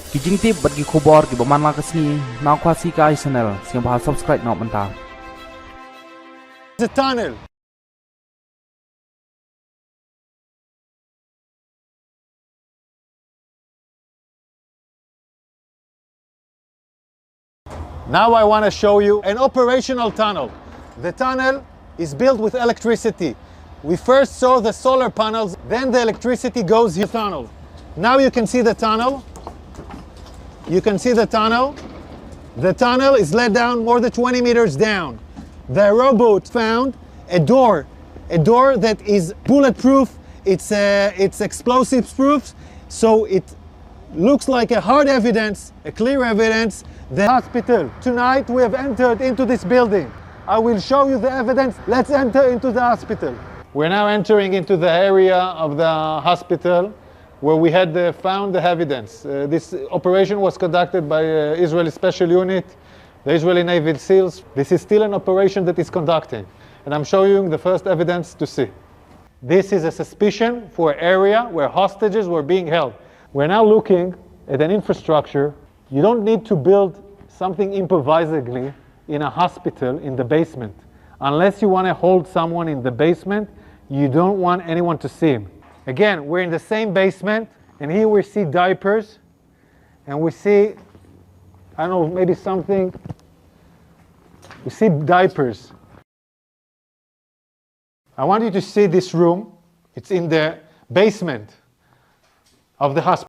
Kijing tip bagi kubor ki baman la kasni na kwasi ka channel siang bahal subscribe na menta. The tunnel. Now I want to show you an operational tunnel. The tunnel is built with electricity. We first saw the solar panels, then the electricity goes here. Tunnel. Now you can see the tunnel. You can see the tunnel. The tunnel is let down more than 20 meters down. The robot found a door that is bulletproof. It's explosives proof, so it looks like a hard evidence, a clear evidence. The hospital. Tonight we have entered into this building. I will show you the evidence. Let's enter into the hospital. We're now entering into the area of the hospital where we had found the evidence. This operation was conducted by Israeli Special Unit, the Israeli Naval SEALs. This is still an operation that is conducting, and I'm showing you the first evidence to see. This is a suspicion for an area where hostages were being held. We're now looking at an infrastructure. You don't need to build something improvisedly in a hospital in the basement. Unless you want to hold someone in the basement, you don't want anyone to see him. Again, we're in the same basement, and here we see diapers, and we see, I don't know, maybe something. We see diapers. I want you to see this room. It's in the basement of the hospital.